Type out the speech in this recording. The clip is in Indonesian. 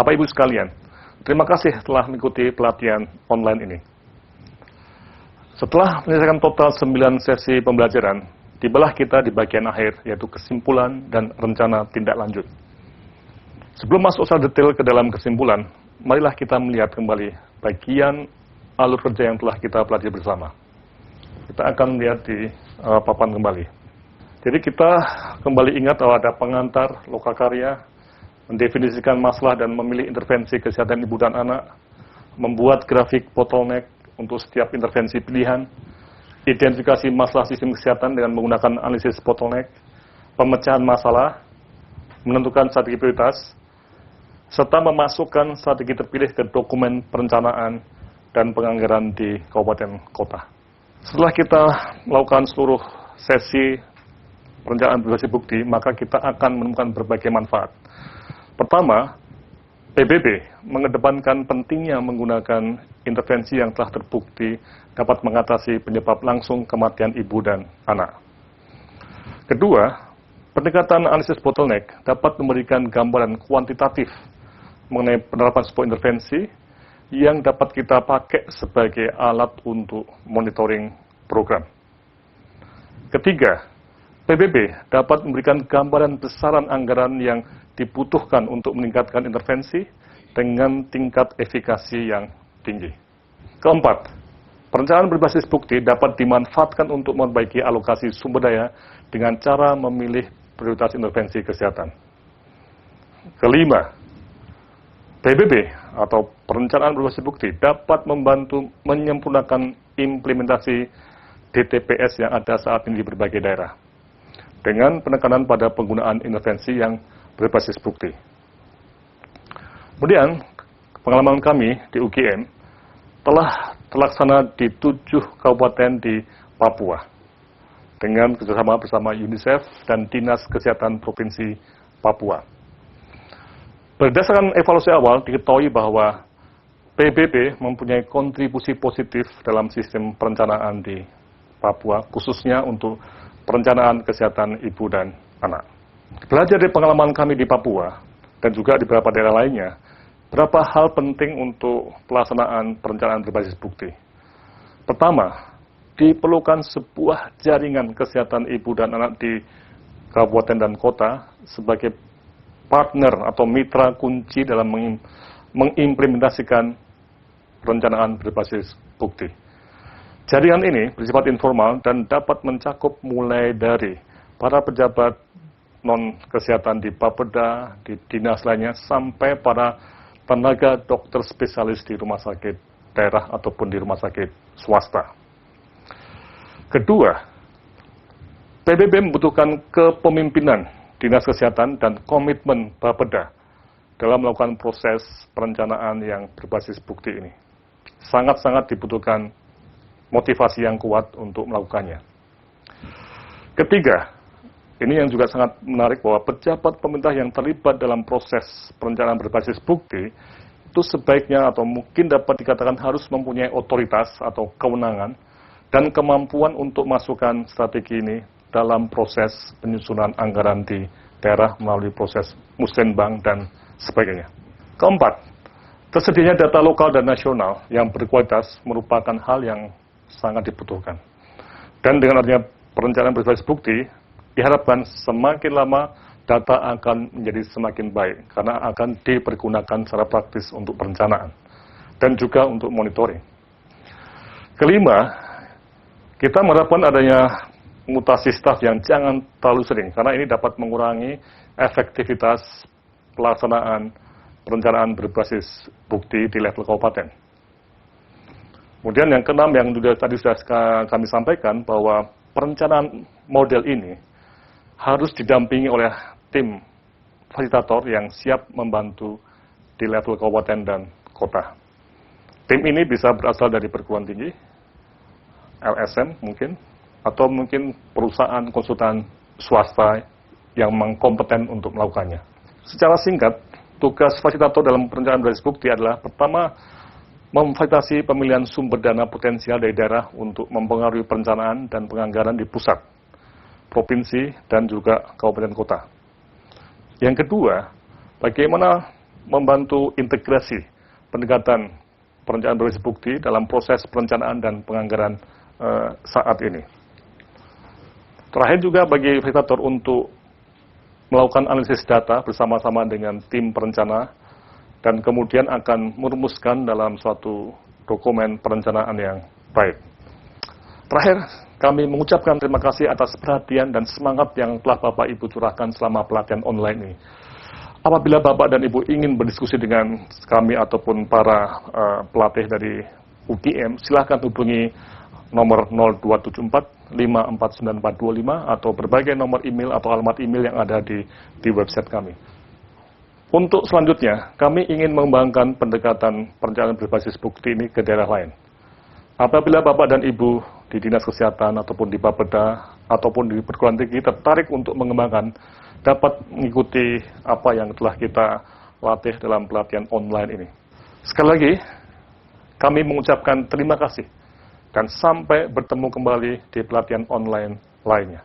Bapak Ibu sekalian, terima kasih telah mengikuti pelatihan online ini. Setelah menyelesaikan total 9 sesi pembelajaran, tibalah kita di bagian akhir, yaitu kesimpulan dan rencana tindak lanjut. Sebelum masuk secara detail ke dalam kesimpulan, marilah kita melihat kembali bagian alur kerja yang telah kita pelajari bersama. Kita akan melihat di papan kembali. Jadi kita kembali ingat bahwa ada pengantar, lokakarya, mendefinisikan masalah dan memilih intervensi kesehatan ibu dan anak, membuat grafik bottleneck untuk setiap intervensi pilihan, identifikasi masalah sistem kesehatan dengan menggunakan analisis bottleneck, pemecahan masalah, menentukan strategi prioritas, serta memasukkan strategi terpilih ke dokumen perencanaan dan penganggaran di kabupaten kota. Setelah kita melakukan seluruh sesi perencanaan berbasis bukti, maka kita akan menemukan berbagai manfaat. Pertama, PBB mengedepankan pentingnya menggunakan intervensi yang telah terbukti dapat mengatasi penyebab langsung kematian ibu dan anak. Kedua, pendekatan analisis bottleneck dapat memberikan gambaran kuantitatif mengenai penerapan sebuah intervensi yang dapat kita pakai sebagai alat untuk monitoring program. Ketiga, PBB dapat memberikan gambaran besaran anggaran yang dibutuhkan untuk meningkatkan intervensi dengan tingkat efikasi yang tinggi. Keempat, perencanaan berbasis bukti dapat dimanfaatkan untuk memperbaiki alokasi sumber daya dengan cara memilih prioritas intervensi kesehatan. Kelima, PBB atau perencanaan berbasis bukti dapat membantu menyempurnakan implementasi DTPS yang ada saat ini di berbagai daerah dengan penekanan pada penggunaan intervensi yang berbasis bukti. Kemudian, pengalaman kami di UGM telah terlaksana di 7 kabupaten di Papua dengan kerjasama bersama UNICEF dan Dinas Kesehatan Provinsi Papua. Berdasarkan evaluasi awal, diketahui bahwa PBB mempunyai kontribusi positif dalam sistem perencanaan di Papua, khususnya untuk perencanaan kesehatan ibu dan anak. Belajar dari pengalaman kami di Papua dan juga di beberapa daerah lainnya, beberapa hal penting untuk pelaksanaan perencanaan berbasis bukti. Pertama, diperlukan sebuah jaringan kesehatan ibu dan anak di kabupaten dan kota sebagai partner atau mitra kunci dalam mengimplementasikan perencanaan berbasis bukti. Jaringan ini bersifat informal dan dapat mencakup mulai dari para pejabat non-kesehatan di Bapeda, di dinas lainnya, sampai para tenaga dokter spesialis di rumah sakit daerah ataupun di rumah sakit swasta. Kedua, PBB membutuhkan kepemimpinan Dinas Kesehatan dan komitmen Bapeda dalam melakukan proses perencanaan yang berbasis bukti ini. Sangat-sangat dibutuhkan motivasi yang kuat untuk melakukannya. Ketiga, ini yang juga sangat menarik bahwa pejabat pemerintah yang terlibat dalam proses perencanaan berbasis bukti itu sebaiknya atau mungkin dapat dikatakan harus mempunyai otoritas atau kewenangan dan kemampuan untuk masukkan strategi ini dalam proses penyusunan anggaran di daerah melalui proses musrenbang dan sebagainya. Keempat, tersedianya data lokal dan nasional yang berkualitas merupakan hal yang sangat dibutuhkan. Dan dengan adanya perencanaan berbasis bukti, diharapkan semakin lama data akan menjadi semakin baik karena akan dipergunakan secara praktis untuk perencanaan dan juga untuk monitoring. Kelima, kita mengharapkan adanya mutasi staf yang jangan terlalu sering karena ini dapat mengurangi efektivitas pelaksanaan perencanaan berbasis bukti di level kabupaten. Kemudian yang keenam yang tadi sudah kami sampaikan bahwa perencanaan model ini harus didampingi oleh tim fasilitator yang siap membantu di level kabupaten dan kota. Tim ini bisa berasal dari perguruan tinggi, LSM mungkin, atau mungkin perusahaan konsultan swasta yang kompeten untuk melakukannya. Secara singkat, tugas fasilitator dalam perencanaan berbasis bukti adalah pertama, memfasilitasi pemilihan sumber dana potensial dari daerah untuk mempengaruhi perencanaan dan penganggaran di pusat, provinsi, dan juga kabupaten kota. Yang kedua, bagaimana membantu integrasi pendekatan perencanaan berbasis bukti dalam proses perencanaan dan penganggaran saat ini. Terakhir juga bagi fasilitator untuk melakukan analisis data bersama-sama dengan tim perencana dan kemudian akan merumuskan dalam suatu dokumen perencanaan yang baik. Terakhir, kami mengucapkan terima kasih atas perhatian dan semangat yang telah Bapak Ibu curahkan selama pelatihan online ini. Apabila Bapak dan Ibu ingin berdiskusi dengan kami ataupun para pelatih dari UGM, silakan hubungi nomor 0274 549425 atau berbagai nomor email atau alamat email yang ada di website kami. Untuk selanjutnya, kami ingin mengembangkan pendekatan perencanaan berbasis bukti ini ke daerah lain. Apabila Bapak dan Ibu di Dinas Kesehatan ataupun di Bapeda ataupun di perguruan tinggi tertarik untuk mengembangkan, dapat mengikuti apa yang telah kita latih dalam pelatihan online ini. Sekali lagi, kami mengucapkan terima kasih dan sampai bertemu kembali di pelatihan online lainnya.